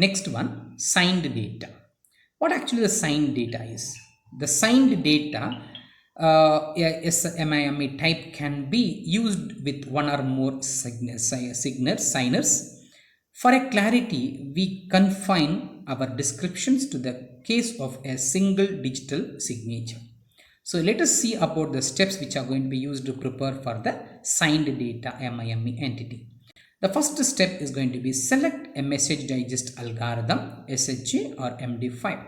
Next one, signed data. What actually the signed data is? The signed data SMIME type can be used with one or more signers. For a clarity, we confine our descriptions to the case of a single digital signature. So let us see about the steps which are going to be used to prepare for the signed data MIME entity. The first step is going to be select a message digest algorithm SHA or MD5.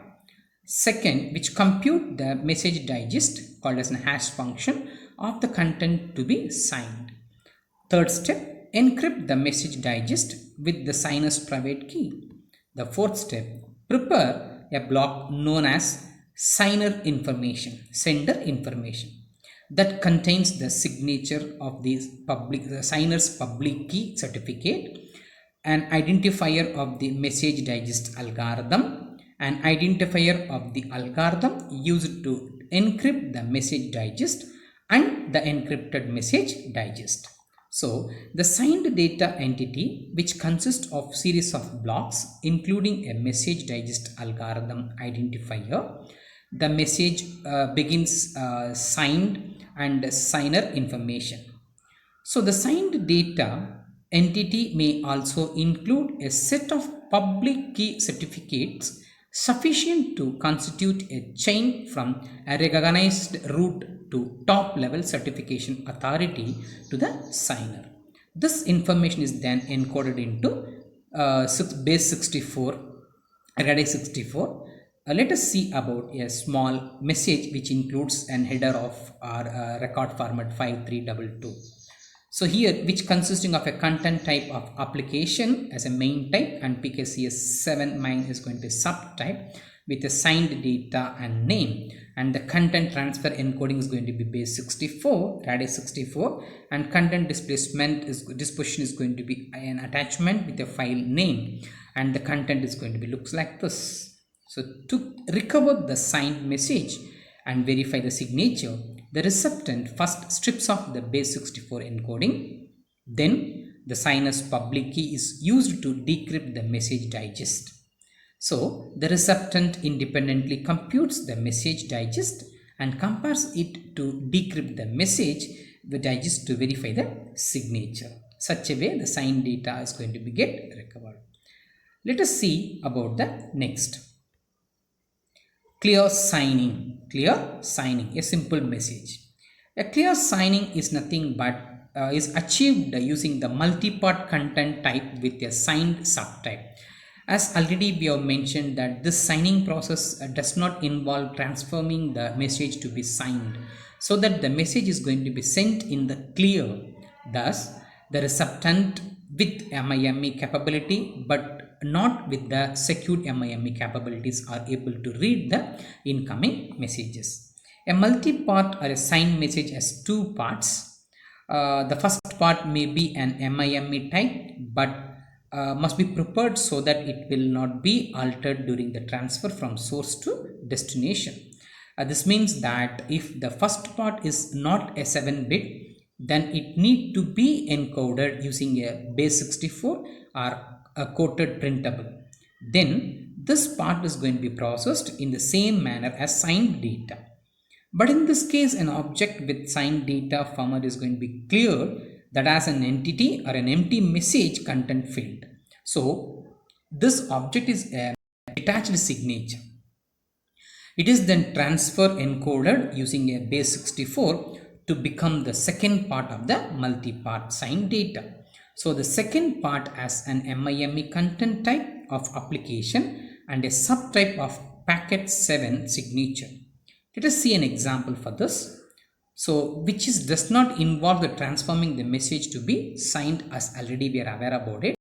Second, which compute the message digest called as a hash function of the content to be signed. Third step, encrypt the message digest with the signer's private key. The fourth step, prepare a block known as sender information that contains the signature of the signer's public key certificate, an identifier of the message digest algorithm, an identifier of the algorithm used to encrypt the message digest, and the encrypted message digest. So the signed data entity, which consists of series of blocks including a message digest algorithm identifier, the message begins signed and signer information. So the signed data entity may also include a set of public key certificates sufficient to constitute a chain from a recognized root to top level certification authority to the signer. This information is then encoded into base 64, array 64. Let us see about a small message which includes an header of our record format 5322. So here, which consisting of a content type of application as a main type, and PKCS7 main is going to be subtype with a signed data and name, and the content transfer encoding is going to be base 64, array 64, and content disposition is going to be an attachment with a file name, and the content is going to be looks like this. So to recover the signed message and verify the signature, the recipient first strips off the base 64 encoding. Then the signer's public key is used to decrypt the message digest. So the recipient independently computes the message digest and compares it to decrypt the digest to verify the signature. Such a way the signed data is going to be get recovered. Let us see about the next. Clear signing, a simple message. A clear signing is nothing but is achieved using the multi-part content type with a signed subtype. As already we have mentioned that this signing process does not involve transforming the message to be signed, so that the message is going to be sent in the clear. Thus, the recipient with MIME capability but not with the secured MIME capabilities are able to read the incoming messages. A multi-part or a signed message has two parts. The first part may be an MIME type but must be prepared so that it will not be altered during the transfer from source to destination. This means that if the first part is not a 7-bit, then it need to be encoded using a base 64 or a quoted printable. Then this part is going to be processed in the same manner as signed data. But in this case, an object with signed data format is going to be clear that as an entity or an empty message content field. So this object is a detached signature. It is then transfer encoded using a base 64 to become the second part of the multi-part signed data. So the second part as an MIME content type of application and a subtype of packet 7 signature. Let us see an example for this. So which does not involve the transforming the message to be signed, as already we are aware about it.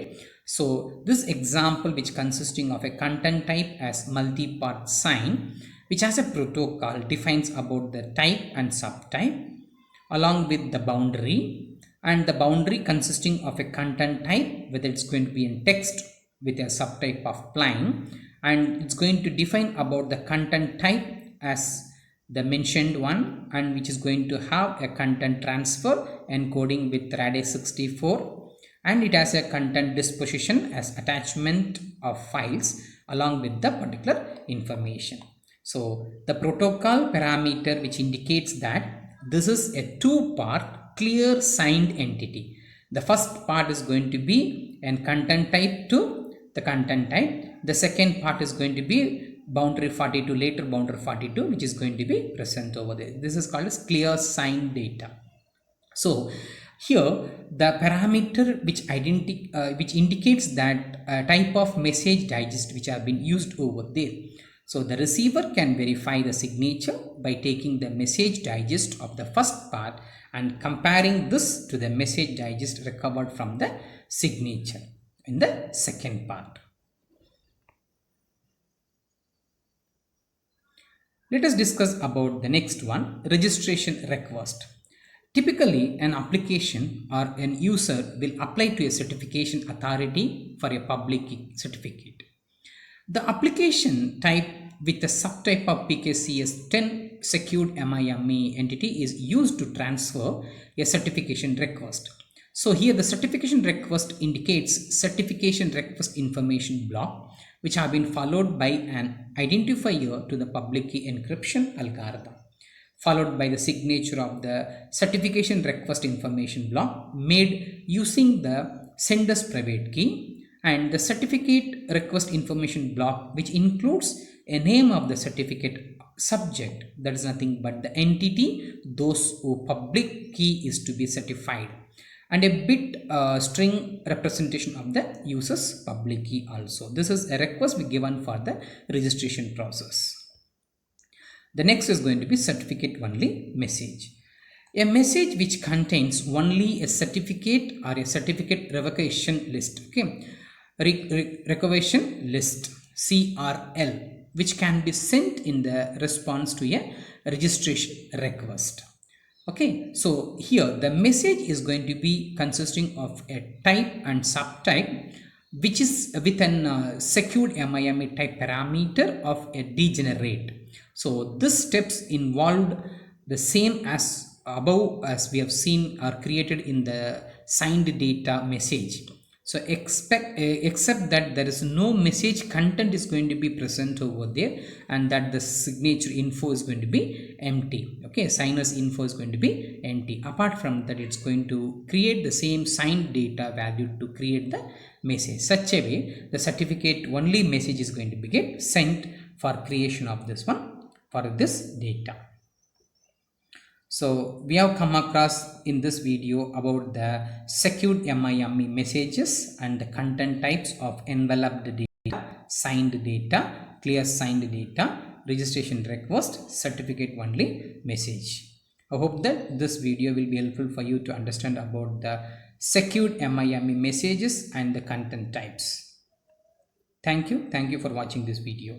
So this example, which consisting of a content type as multi-part sign, which has a protocol defines about the type and subtype along with the boundary, and the boundary consisting of a content type, whether it's going to be in text with a subtype of plain, and it's going to define about the content type as the mentioned one, and which is going to have a content transfer encoding with RADE 64, and it has a content disposition as attachment of files along with the particular information. So the protocol parameter which indicates that this is a two-part clear signed entity. The first part is going to be a content type to the content type. The second part is going to be boundary 42, later boundary 42, which is going to be present over there. This is called as clear signed data. So here the parameter which indicates that type of message digest which have been used over there. So the receiver can verify the signature by taking the message digest of the first part and comparing this to the message digest recovered from the signature in the second part. Let us discuss about the next one, registration request. Typically, an application or an user will apply to a certification authority for a public key certificate. The application type with the subtype of PKCS 10 secured MIME entity is used to transfer a certification request. So here the certification request indicates certification request information block which have been followed by an identifier to the public key encryption algorithm, followed by the signature of the certification request information block made using the sender's private key, and the certificate request information block which includes a name of the certificate subject, that is nothing but the entity those who public key is to be certified, and a bit string representation of the user's public key also. This is a request we given for the registration process. The next is going to be certificate only message. A message which contains only a certificate or a certificate revocation list. Okay, revocation list CRL, which can be sent in the response to a registration request. Okay, so here the message is going to be consisting of a type and subtype which is with an secured MIME type parameter of a degenerate. So this steps involved the same as above as we have seen are created in the signed data message. So except that there is no message content is going to be present over there, and that the signature info is going to be empty. Okay, signer's info is going to be empty. Apart from that, it's going to create the same signed data value to create the message. Such a way, the certificate only message is going to be get sent for creation of this one, for this data. So we have come across in this video about the secured MIME messages and the content types of enveloped data, signed data, clear signed data, registration request, certificate only message. I hope that this video will be helpful for you to understand about the secured MIME messages and the content types. Thank you for watching this video.